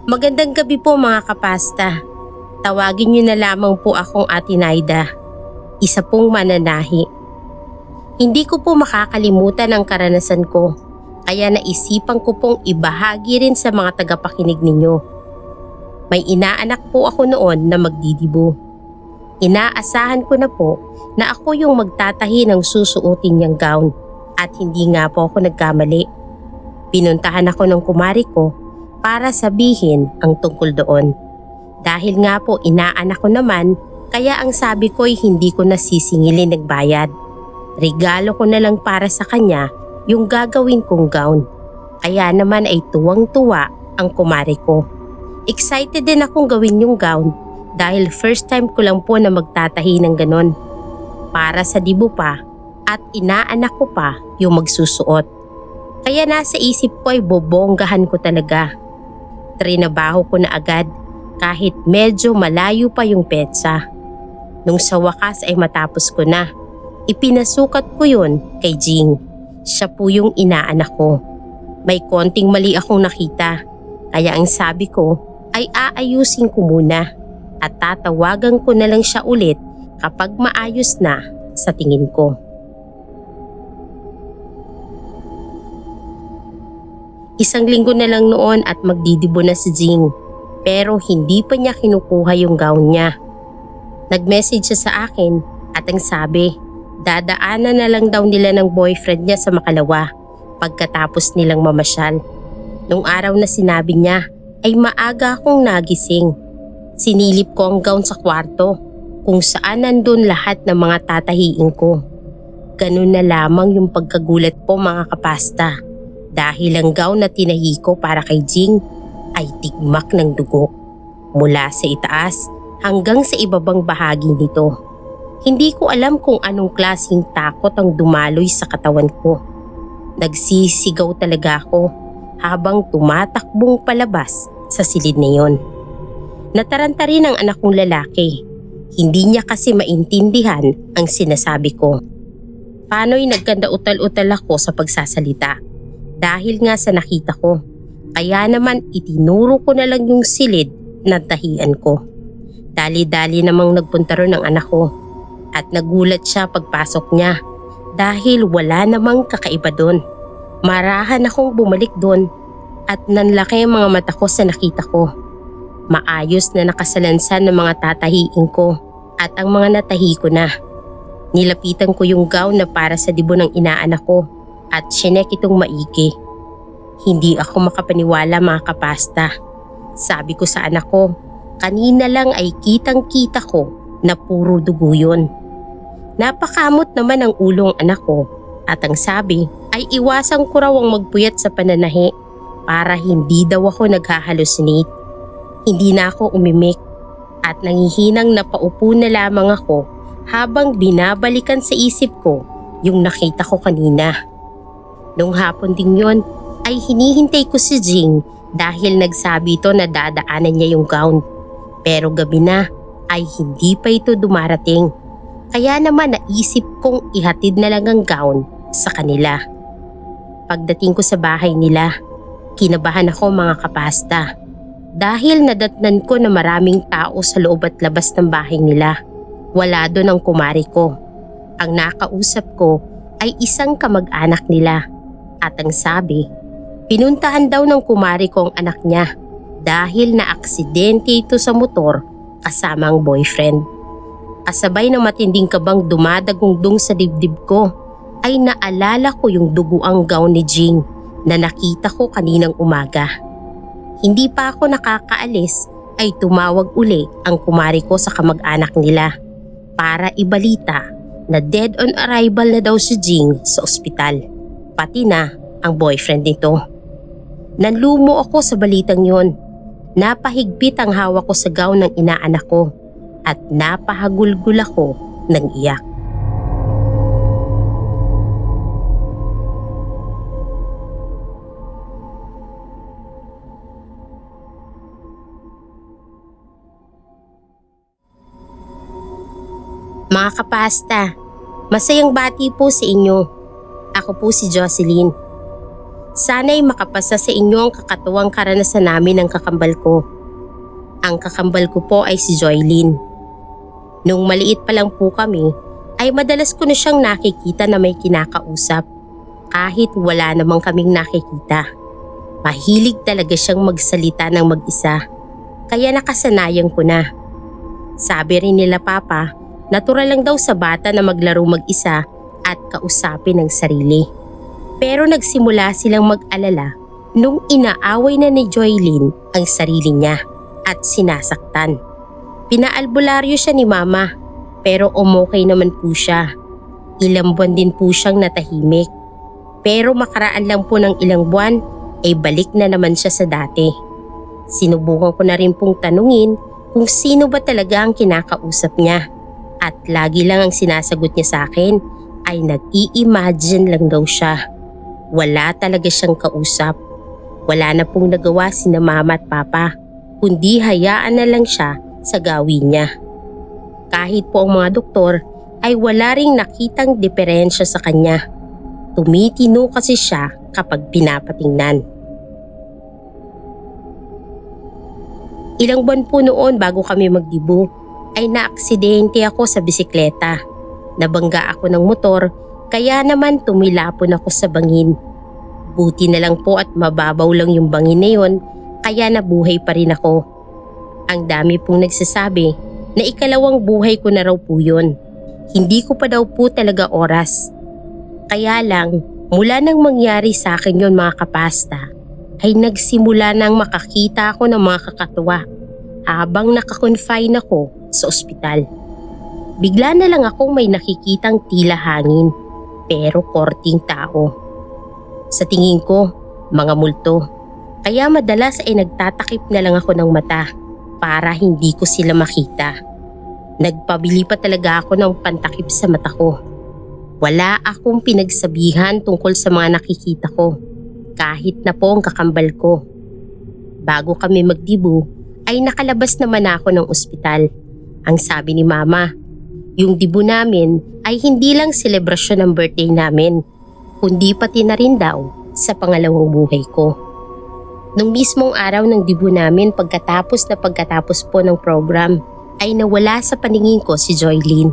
Magandang gabi po mga kapasta. Tawagin niyo na lamang po akong Ate Naida, isa pong mananahi. Hindi ko po makakalimutan ang karanasan ko, kaya naisipan ko pong ibahagi rin sa mga tagapakinig ninyo. May inaanak po ako noon na magdidibo. Inaasahan ko na po na ako yung magtatahi ng susuotin niyang gown at hindi nga po ako nagkamali. Pinuntahan ako ng kumari ko para sabihin ang tungkol doon. Dahil nga po inaanak ko naman, kaya ang sabi ko'y hindi ko nasisingilin nagbayad. Regalo ko na lang para sa kanya yung gagawin kong gown. Kaya naman ay tuwang-tuwa ang kumari ko. Excited din akong gawin yung gown dahil first time ko lang po na magtatahi ng ganon. Para sa dibo pa at inaanak ko pa yung magsusuot. Kaya nasa isip ko ay bobonggahan ko talaga. Trinabaho ko na agad kahit medyo malayo pa yung petsa. Nung sa wakas ay matapos ko na, ipinasukat ko yun kay Jing. Siya po yung inaanak ko. May konting mali akong nakita, kaya ang sabi ko ay aayusin ko muna at tatawagan ko na lang siya ulit kapag maayos na sa tingin ko. Isang linggo na lang noon at magdidibo na si Jing, pero hindi pa niya kinukuha yung gown niya. Nag-message siya sa akin at ang sabi, dadaanan na lang daw nila ng boyfriend niya sa Makalawa pagkatapos nilang mamasyal. Nung araw na sinabi niya ay maaga akong nagising. Sinilip ko ang gown sa kwarto kung saan nandun lahat ng mga tatahiin ko. Ganun na lamang yung pagkagulat ko mga kapasta. Dahil ang gown na tinahi ko para kay Jing ay tigmak ng dugo mula sa itaas hanggang sa ibabang bahagi nito. Hindi ko alam kung anong klaseng takot ang dumaloy sa katawan ko. Nagsisigaw talaga ako habang tumatakbong palabas sa silid na yon. Nataranta rin ang anak kong lalaki. Hindi niya kasi maintindihan ang sinasabi ko. Paano'y nagkanda utal-utal ako sa pagsasalita. Dahil nga sa nakita ko, kaya naman itinuro ko na lang yung silid na tahian ko. Dali-dali namang nagpunta ron ang anak ko at nagulat siya pagpasok niya dahil wala namang kakaiba doon. Marahan akong bumalik doon at nanlaki ang mga mata ko sa nakita ko. Maayos na nakasalansan ng mga tatahiin ko at ang mga natahi ko na. Nilapitan ko yung gown na para sa dibo ng inaanak ko at sinek itong maigi. Hindi ako makapaniwala mga kapasta. Sabi ko sa anak ko, kanina lang ay kitang-kita ko na puro dugo yun. Napakamot naman ang ulong anak ko at ang sabi ay iwasan ko raw ang magpuyat sa pananahi para hindi daw ako naghahalusinate. Hindi na ako umimik at nangihinang napaupo na lamang ako habang binabalikan sa isip ko yung nakita ko kanina. Nung hapon din yon ay hinihintay ko si Jing dahil nagsabi ito na dadaanan niya yung gown. Pero gabi na ay hindi pa ito dumarating. Kaya naman naisip kong ihatid na lang ang gown sa kanila. Pagdating ko sa bahay nila, kinabahan ako mga kapasta. Dahil nadatnan ko na maraming tao sa loob at labas ng bahay nila. Wala doon ang kumari ko. Ang nakausap ko ay isang kamag-anak nila. At ang sabi, pinuntahan daw ng kumari ko ang anak niya dahil na-aksidente ito sa motor kasama ang boyfriend. Kasabay ng matinding kabang dumadagundong sa dibdib ko ay naalala ko yung duguang gown ni Jing na nakita ko kaninang umaga. Hindi pa ako nakakaalis ay tumawag uli ang kumari ko sa kamag-anak nila para ibalita na dead on arrival na daw si Jing sa ospital. Pati na ang boyfriend nito. Nanlumo ako sa balitang yon. Napahigpit ang hawak ko sa gown ng inaanak ko at napahagulgul ako ng iyak. Mga kapasta, masayang bati po sa inyo. Ako po si Jocelyn. Sana'y makapasa sa inyo ang kakatuwang karanasan namin ng kakambal ko. Ang kakambal ko po ay si Joylyn. Nung maliit pa lang po kami, ay madalas ko na siyang nakikita na may kinakausap kahit wala namang kaming nakikita. Mahilig talaga siyang magsalita ng mag-isa, kaya nakasanayan ko na. Sabi rin nila Papa, natural lang daw sa bata na maglaro mag-isa at kausapin ang sarili. Pero nagsimula silang mag-alala nung inaaway na ni Joylyn ang sarili niya at sinasaktan. Pinaalbularyo siya ni Mama pero umokay naman po siya. Ilang buwan din po siyang natahimik. Pero makaraan lang po ng ilang buwan ay balik na naman siya sa dati. Sinubukan ko na rin pong tanungin kung sino ba talaga ang kinakausap niya. At lagi lang ang sinasagot niya sa akin ay nag-i-imagine lang daw siya. Wala talaga siyang kausap. Wala na pong nagawa sina Mama at Papa, kundi hayaan na lang siya sa gawin niya. Kahit po ang mga doktor ay wala ring nakitang diferensya sa kanya. Tumitino kasi siya kapag pinapatingnan. Ilang buwan po noon bago kami magdibo ay naaksidente ako sa bisikleta. Nabangga ako ng motor kaya naman tumilapon ako sa bangin. Buti na lang po at mababaw lang yung bangin na yun kaya nabuhay pa rin ako. Ang dami pong nagsasabi na ikalawang buhay ko na raw po yun. Hindi ko pa daw po talaga oras. Kaya lang mula nang mangyari sa akin yun mga kapasta ay nagsimula nang makakita ako ng mga kakatuwa habang nakakonfine ako sa ospital. Bigla na lang akong may nakikitang tila hangin pero korting tao. Sa tingin ko, mga multo. Kaya madalas ay nagtatakip na lang ako ng mata para hindi ko sila makita. Nagpabili pa talaga ako ng pantakip sa mata ko. Wala akong pinagsabihan tungkol sa mga nakikita ko, kahit na po ang kakambal ko. Bago kami magdibo, ay nakalabas naman ako ng ospital. Ang sabi ni Mama, yung dibo namin ay hindi lang selebrasyon ng birthday namin, kundi pati na rin daw sa pangalawang buhay ko. Nung mismong araw ng dibo namin pagkatapos po ng program, ay nawala sa paningin ko si Joylyn.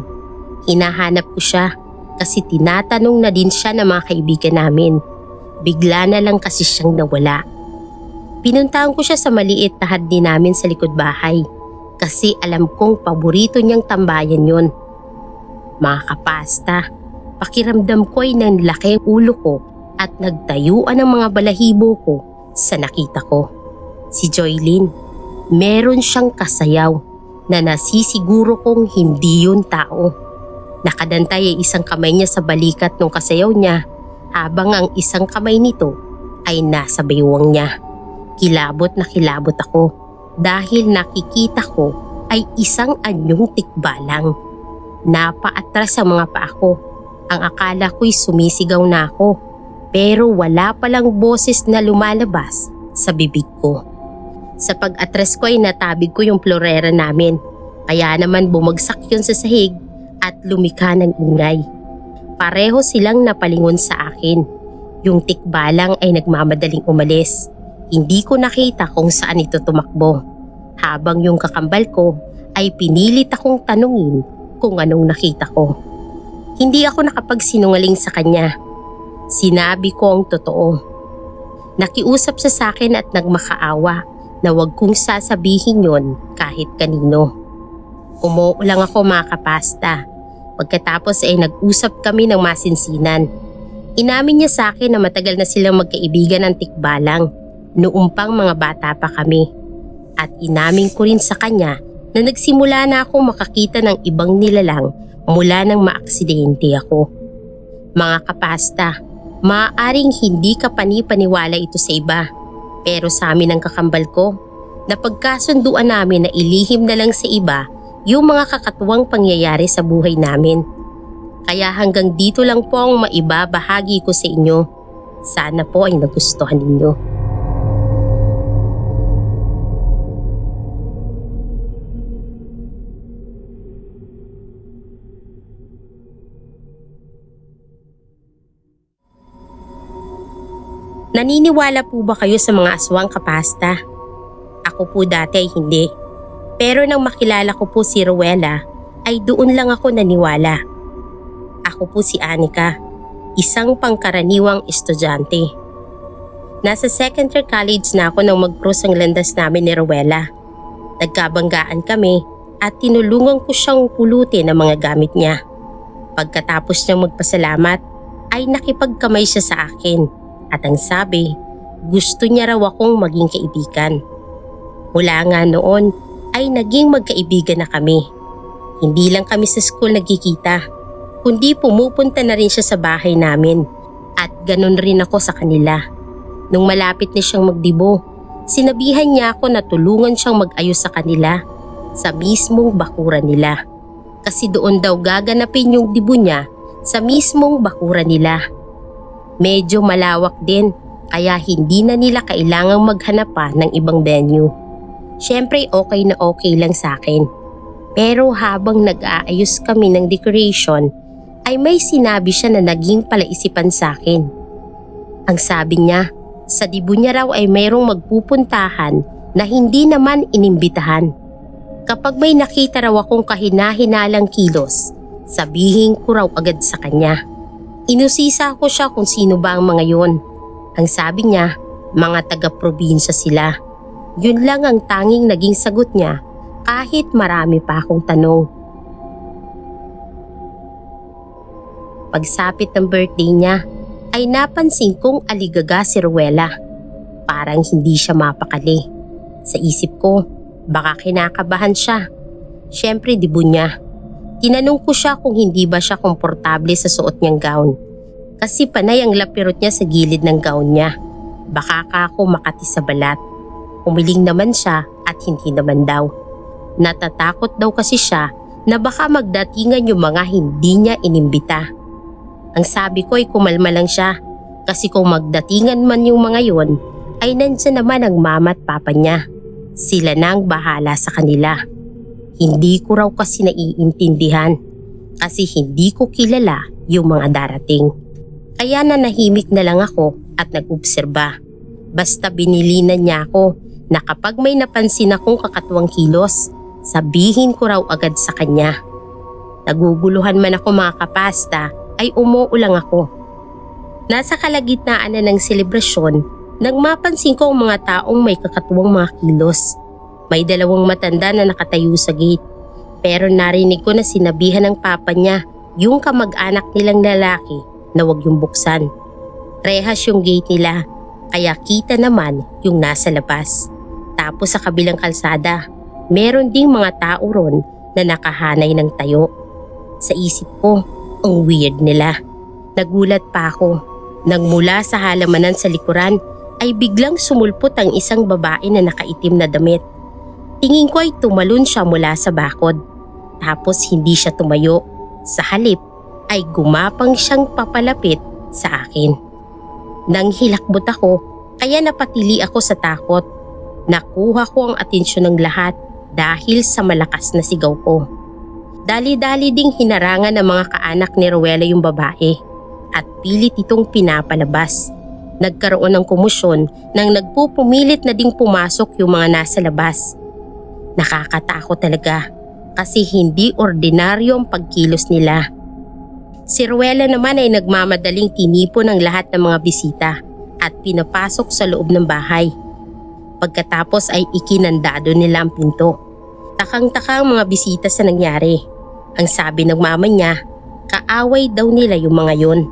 Hinahanap ko siya kasi tinatanong na din siya ng mga kaibigan namin. Bigla na lang kasi siyang nawala. Pinuntahan ko siya sa maliit na hardin namin sa likod bahay kasi alam kong paborito niyang tambayan yon. Mga kapasta, pakiramdam ko ay nanlaki ang ulo ko at nagtayuan ang mga balahibo ko sa nakita ko. Si Joylyn, meron siyang kasayaw na nasisiguro kong hindi yun tao. Nakadantay ay isang kamay niya sa balikat ng kasayaw niya habang ang isang kamay nito ay nasa baywang niya. Kilabot na kilabot ako dahil nakikita ko ay isang anyong tikbalang. Napaatras ang mga paa ko. Ang akala ko'y sumisigaw na ako pero wala palang boses na lumalabas sa bibig ko. Sa pag-atras ko ay natabig ko yung florera namin kaya naman bumagsak yun sa sahig at lumikha ng ingay. Pareho silang napalingon sa akin. Yung tikbalang ay nagmamadaling umalis. Hindi ko nakita kung saan ito tumakbo. Habang yung kakambal ko ay pinilit akong tanungin kung anong nakita ko. Hindi ako nakapagsinungaling sa kanya. Sinabi ko ang totoo. Nakiusap siya sa akin at nagmakaawa na wag kong sasabihin yon kahit kanino. Umuulang ako mga kapasta. Pagkatapos ay nag-usap kami ng masinsinan. Inamin niya sa akin na matagal na silang magkaibigan ng tikbalang noong pang mga bata pa kami. At inamin ko rin sa kanya na nagsimula na akong makakita ng ibang nilalang mula nang maaksidente ako. Mga kapasta, maaaring hindi ka panipaniwala ito sa iba. Pero sa amin ng kakambal ko, napagkasunduan namin na ilihim na lang sa iba yung mga kakatuwang pangyayari sa buhay namin. Kaya hanggang dito lang po ang maibabahagi ko sa inyo. Sana po ay nagustuhan ninyo. Naniniwala po ba kayo sa mga aswang, kapasta? Ako po dati ay hindi. Pero nang makilala ko po si Rowella ay doon lang ako naniwala. Ako po si Anika, isang pangkaraniwang estudyante. Nasa second year college na ako nang mag-cross ang landas namin ni Rowella. Nagkabanggaan kami at tinulungan ko siyang pulutin ang mga gamit niya. Pagkatapos niyang magpasalamat ay nakipagkamay siya sa akin at ang sabi, gusto niya raw akong maging kaibigan. Mula nga noon ay naging magkaibigan na kami. Hindi lang kami sa school nagkikita, kundi pumupunta na rin siya sa bahay namin at ganun rin ako sa kanila. Nung malapit na siyang magdibo, sinabihan niya ako na tulungan siyang mag-ayos sa kanila sa mismong bakuran nila. Kasi doon daw gaganapin yung dibo niya sa mismong bakuran nila. Medyo malawak din kaya hindi na nila kailangang maghanap pa ng ibang venue. Siyempre okay lang sa akin. Pero habang nag-aayos kami ng decoration ay may sinabi siya na naging palaisipan sa akin. Ang sabi niya, sa dibo niya raw ay mayroong magpupuntahan na hindi naman inimbitahan. Kapag may nakita raw akong kahina-hinalang kilos, sabihin ko raw agad sa kanya. Inusisa ko siya kung sino ba ang mga yon. Ang sabi niya, mga taga-probinsya sila. Yun lang ang tanging naging sagot niya kahit marami pa akong tanong. Pagsapit ng birthday niya, ay napansin kong aligaga si Rowella. Parang hindi siya mapakali. Sa isip ko, baka kinakabahan siya. Siyempre dibo niya. Tinanong ko siya kung hindi ba siya komportable sa suot niyang gown. Kasi panay ang lapirot niya sa gilid ng gown niya. Baka ka ako makati sa balat. Umiling naman siya at hindi naman daw. Natatakot daw kasi siya na baka magdatingan yung mga hindi niya inimbita. Ang sabi ko ay kumalma lang siya kasi kung magdatingan man yung mga yon ay nandyan naman ang mama at papa niya. Sila na ang bahala sa kanila. Hindi ko raw kasi naiintindihan kasi hindi ko kilala yung mga darating. Kaya nanahimik na lang ako at nag-obserba. Basta binilinan niya ako na kapag may napansin akong kakatuwang kilos, sabihin ko raw agad sa kanya. Naguguluhan man ako mga kapasta ay umuulang ako. Nasa kalagitnaan na ng selebrasyon nang mapansin ko ang mga taong may kakatuwang mga kilos. May dalawang matanda na nakatayo sa gate pero narinig ko na sinabihan ng papa niya yung kamag-anak nilang lalaki na wag yung buksan. Rehas yung gate nila kaya kita naman yung nasa labas. Tapos sa kabilang kalsada, meron ding mga tao ron na nakahanay ng tayo. Sa isip ko, ang weird nila. Nagulat pa ako nang mula sa halamanan sa likuran ay biglang sumulpot ang isang babae na nakaitim na damit. Tingin ko ay tumalon siya mula sa bakod. Tapos hindi siya tumayo. Sa halip ay gumapang siyang papalapit sa akin. Nang hilakbot ako kaya napatili ako sa takot. Nakuha ko ang atensyon ng lahat dahil sa malakas na sigaw ko. Dali-dali ding hinarangan ng mga kaanak ni Rowella yung babae at pilit itong pinapalabas. Nagkaroon ng komosyon nang nagpupumilit na ding pumasok yung mga nasa labas. Nakakatakot talaga kasi hindi ordinaryo ang pagkilos nila. Si Rowella naman ay nagmamadaling tinipon ng lahat ng mga bisita at pinapasok sa loob ng bahay. Pagkatapos ay ikinandado nila ang pinto. Takang-taka ang mga bisita sa nangyari. Ang sabi ng mama niya, kaaway daw nila yung mga yon.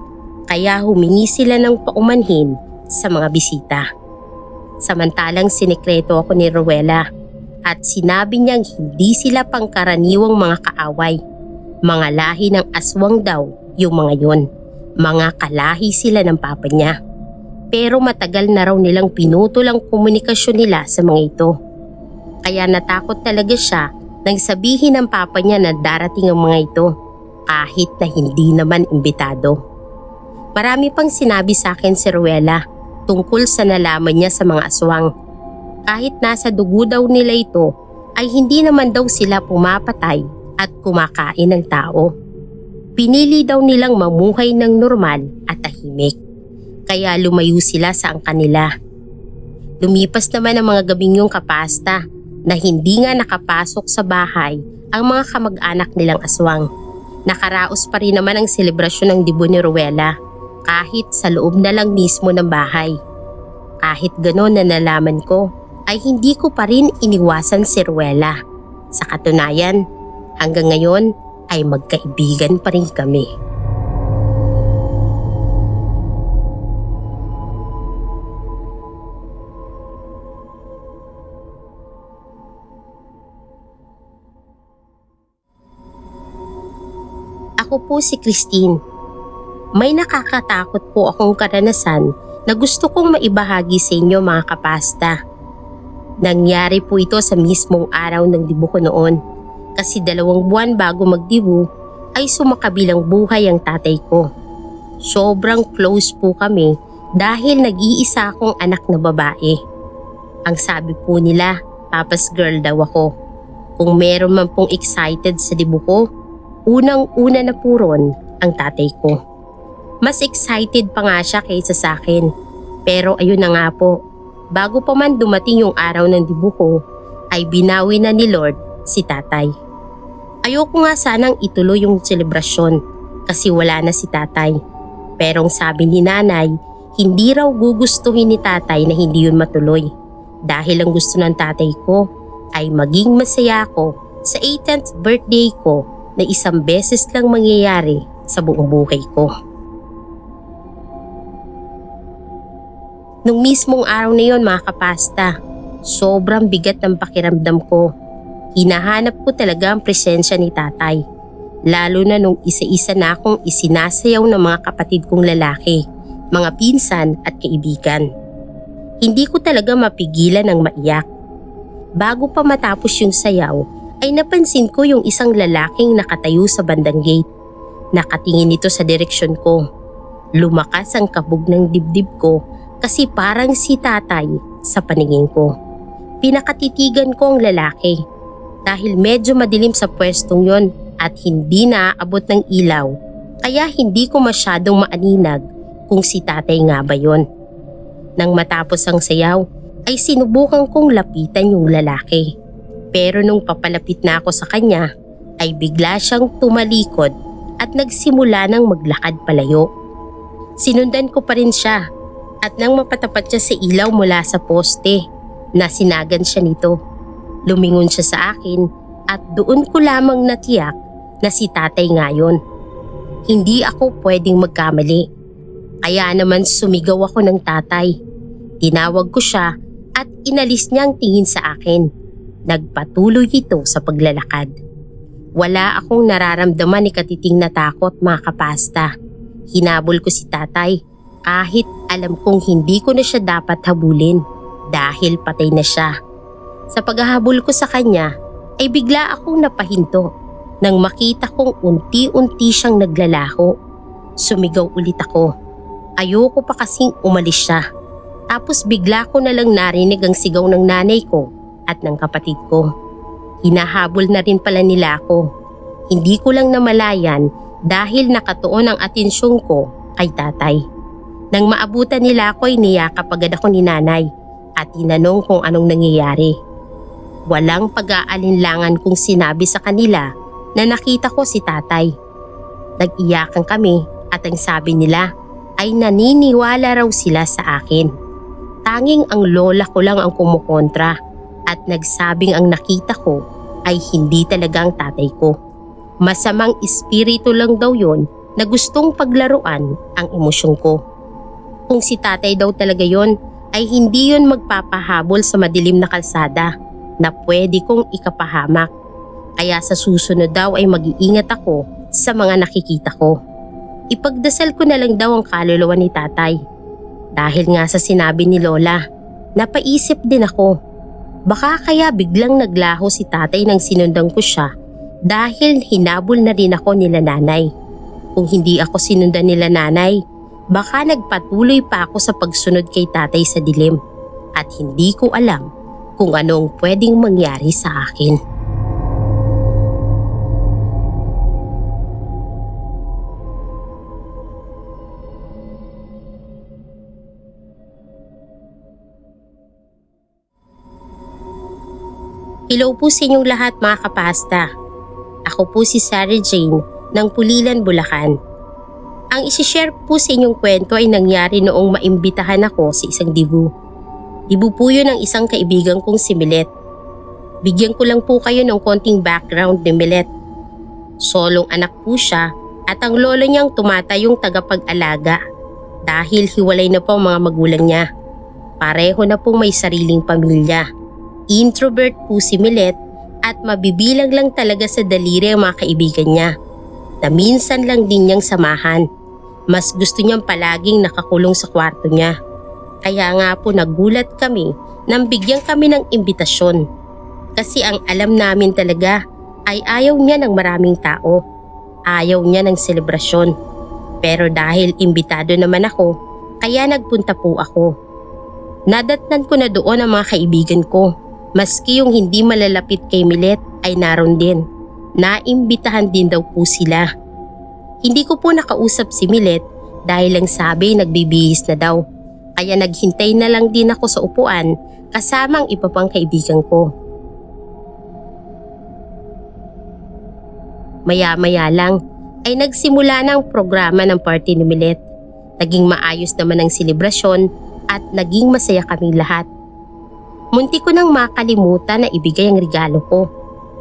Kaya humingi sila ng paumanhin sa mga bisita. Samantalang sinikreto ako ni Rowella at sinabi niyang hindi sila pangkaraniwang mga kaaway. Mga lahi ng aswang daw yung mga yon. Mga kalahi sila ng papa niya. Pero matagal na raw nilang pinutol ang komunikasyon nila sa mga ito. Kaya natakot talaga siya nang sabihin ng papa niya na darating ang mga ito kahit na hindi naman imbitado. Marami pang sinabi sa akin si Rowella tungkol sa nalaman niya sa mga aswang. Kahit nasa dugo daw nila ito ay hindi naman daw sila pumapatay at kumakain ng tao. Pinili daw nilang mamuhay ng normal at tahimik. kaya lumayo sila sa angkan nila. Lumipas naman ang mga gabing yung kapasta na hindi nga nakapasok sa bahay ang mga kamag-anak nilang aswang. Nakaraos pa rin naman ang selebrasyon ng dibo ni Rowella kahit sa loob na lang mismo ng bahay. Kahit gano'n na nalaman ko ay hindi ko pa rin iniwasan si Rowella. Sa katunayan, hanggang ngayon ay magkaibigan pa rin kami. Ako po si Christine. May nakakatakot po akong karanasan na gusto kong maibahagi sa inyo mga kapasta. Nangyari po ito sa mismong araw ng dibo ko noon kasi 2 buwan bago magdibo ay sumakabilang buhay ang tatay ko. Sobrang close po kami dahil nag-iisa akong anak na babae. Ang sabi po nila, Papa's girl daw ako. Kung meron man pong excited sa dibo ko, unang-una na po ron ang tatay ko. Mas excited pa nga siya kaysa sa akin. Pero ayun na nga po, bago pa man dumating yung araw ng dibo ko, ay binawi na ni Lord si tatay. Ayoko nga sanang ituloy yung selebrasyon kasi wala na si tatay. Pero ang sabi ni nanay, hindi raw gugustuhin ni tatay na hindi yun matuloy. Dahil ang gusto ng tatay ko ay maging masaya ako sa 18th birthday ko na isang beses lang mangyayari sa buong buhay ko. Nung mismong araw na yon mga kapasta, sobrang bigat ng pakiramdam ko. Hinahanap ko talaga ang presensya ni tatay. Lalo na nung isa-isa na akong isinasayaw ng mga kapatid kong lalaki, mga pinsan at kaibigan. Hindi ko talaga mapigilan ng maiyak. Bago pa matapos yung sayaw, ay napansin ko yung isang lalaking nakatayo sa bandang gate. Nakatingin ito sa direksyon ko. Lumakas ang kabog ng dibdib ko kasi parang si tatay sa paningin ko. Pinakatitigan ko ang lalaki dahil medyo madilim sa pwestong yon at hindi naaabot ng ilaw kaya hindi ko masyadong maaninag kung si tatay nga ba yon. Nang matapos ang sayaw ay sinubukan kong lapitan yung lalaki. Pero nung papalapit na ako sa kanya ay bigla siyang tumalikod at nagsimula ng maglakad palayo. Sinundan ko pa rin siya at nang mapatapat siya sa ilaw mula sa poste, nasinagan siya nito. Lumingon siya sa akin at doon ko lamang natiyak na si tatay nga yun. Hindi ako pwedeng magkamali. Kaya naman sumigaw ako ng tatay. Tinawag ko siya at inalis niya ang tingin sa akin. Nagpatuloy ito sa paglalakad. Wala akong nararamdaman ni katiting na takot mga kapasta. Hinabol ko si tatay kahit alam kong hindi ko na siya dapat habulin dahil patay na siya. Sa paghahabol ko sa kanya ay bigla akong napahinto nang makita kong unti-unti siyang naglalaho. Sumigaw ulit ako. Ayoko pa kasing umalis siya. Tapos bigla ko na lang narinig ang sigaw ng nanay ko at ng kapatid ko. Hinahabol na rin pala nila ako. Hindi ko lang namalayan dahil nakatuon ang atensyon ko kay tatay. Nang maabutan nila ako ay niyakap agad ako ni nanay at tinanong kung anong nangyayari. Walang pag-aalinlangan kong sinabi sa kanila na nakita ko si tatay. Nag-iyakan kami at ang sabi nila ay naniniwala raw sila sa akin. Tanging ang lola ko lang ang kumukontra at nagsabing ang nakita ko ay hindi talagang tatay ko. Masamang espiritu lang daw yon na gustong paglaruan ang emosyon ko. Kung si tatay daw talaga yon ay hindi yon magpapahabol sa madilim na kalsada na pwede kong ikapahamak. Kaya sa susunod daw ay mag-iingat ako sa mga nakikita ko. Ipagdasal ko na lang daw ang kaluluwa ni tatay. Dahil nga sa sinabi ni Lola, napaisip din ako. Baka kaya biglang naglaho si tatay nang sinundan ko siya dahil hinabol na rin ako nila nanay. Kung hindi ako sinundan nila nanay, baka nagpatuloy pa ako sa pagsunod kay tatay sa dilim at hindi ko alam kung anong pwedeng mangyari sa akin. Hello po sa inyong lahat mga kapasta. Ako po si Sarah Jane ng Pulilan, Bulacan. Ang isishare po sa inyong kwento ay nangyari noong maimbitahan ako sa isang dibu. Dibu po yun ng isang kaibigan kong si Milet. Bigyan ko lang po kayo ng konting background ni Milet. Solong anak po siya at ang lolo niyang tumatayong tagapag-alaga dahil hiwalay na po ang mga magulang niya. Pareho na pong may sariling pamilya. Introvert po si Milet at mabibilang lang talaga sa daliri ang mga kaibigan niya na minsan lang din niyang samahan. Mas gusto niyang palaging nakakulong sa kwarto niya. Kaya nga po nagulat kami nang bigyan kami ng imbitasyon. Kasi ang alam namin talaga ay ayaw niya ng maraming tao. Ayaw niya ng selebrasyon. Pero dahil imbitado naman ako, kaya nagpunta po ako. Nadatnan ko na doon ang mga kaibigan ko. Maski yung hindi malalapit kay Milet ay naroon din. Naimbitahan din daw po sila. Hindi ko po nakausap si Milet dahil lang sabi nagbibihis na daw. Kaya naghintay na lang din ako sa upuan kasama ang iba pang kaibigan ko. Maya-maya lang ay nagsimula na ang programa ng party ni Milet. Naging maayos naman ang selebrasyon at naging masaya kaming lahat. Munti ko nang makalimutan na ibigay ang regalo ko.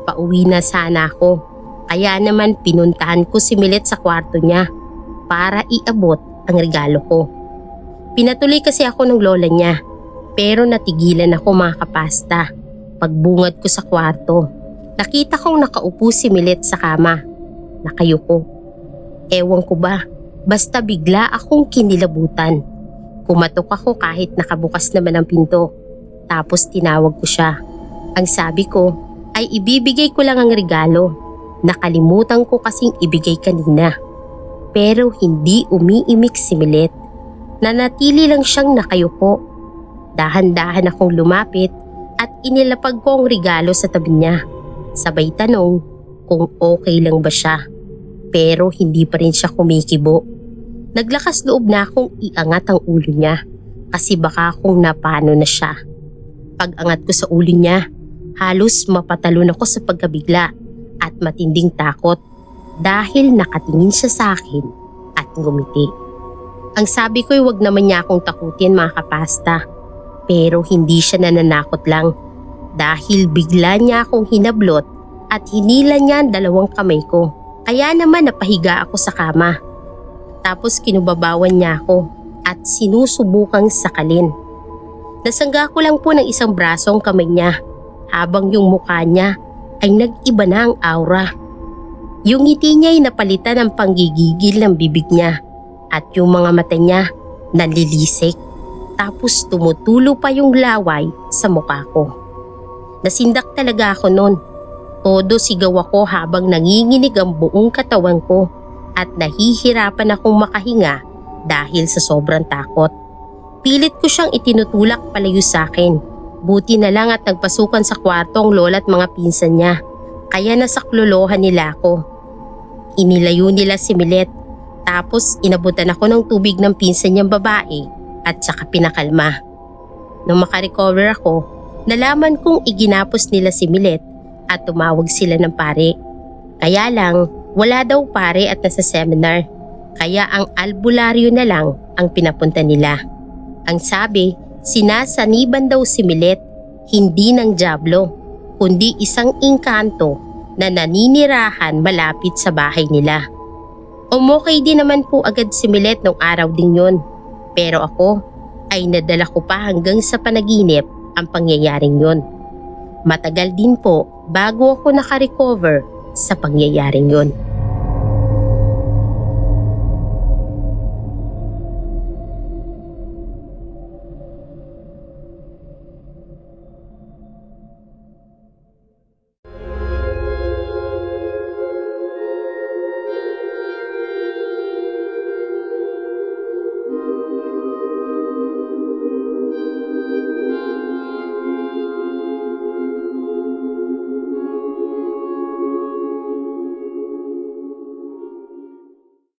Pauwi na sana ako. Kaya naman pinuntahan ko si Milet sa kwarto niya para iabot ang regalo ko. Pinatuloy kasi ako ng lola niya pero natigilan ako mga kapasta. Pagbungad ko sa kwarto, nakita kong nakaupo si Milet sa kama. Nakayuko. Ewan ko ba, basta bigla akong kinilabutan. Kumatok ako kahit nakabukas naman ang pinto. Tapos tinawag ko siya. Ang sabi ko ay ibibigay ko lang ang regalo. Nakalimutan ko kasing ibigay kanina. Pero hindi umiimik si Milet. Nanatili lang siyang nakayuko. Dahan-dahan akong lumapit at inilapag ko ang regalo sa tabi niya. Sabay tanong kung okay lang ba siya. Pero hindi pa rin siya kumikibo. Naglakas loob na akong iangat ang ulo niya kasi baka akong napano na siya. Pag-angat ko sa ulo niya, halos mapatalon ako sa pagkabigla at matinding takot dahil nakatingin siya sa akin at ngumiti. Ang sabi ko'y wag naman niya akong takutin mga kapasta. Pero hindi siya nananakot lang dahil bigla niya akong hinablot at hinila niya ang dalawang kamay ko. Kaya naman napahiga ako sa kama. Tapos kinubabawan niya ako at sinusubukang sakalin. Nasangga ko lang po ng isang braso ang kamay niya habang yung mukha niya ay nag-iba na ang aura. Yung ngiti niya ay napalitan ng panggigigil ng bibig niya at yung mga mata niya nanlilisik. Tapos tumutulo pa yung laway sa mukha ko. Nasindak talaga ako noon. Todo sigaw ako habang nanginginig ang buong katawan ko at nahihirapan akong makahinga dahil sa sobrang takot. Pilit ko siyang itinutulak palayo sa akin. Buti na lang at nagpasukan sa kwarto ang lola at mga pinsan niya. Kaya nasaklolohan nila ako. Inilayo nila si Milet. Tapos inabutan ako ng tubig ng pinsan niyang babae at saka pinakalma. Nung makarecover ako, nalaman kong iginapos nila si Milet at tumawag sila ng pare. Kaya lang, wala daw pare at nasa seminar. Kaya ang albularyo na lang ang pinapunta nila. Ang sabi, sinasaniban daw si Milet, hindi ng dyablo, kundi isang engkanto na naninirahan malapit sa bahay nila. Umokay din naman po agad si Milet nung araw din yun. Pero ako ay nadala ko pa hanggang sa panaginip ang pangyayaring yun. Matagal din po bago ako nakarecover sa pangyayaring yun.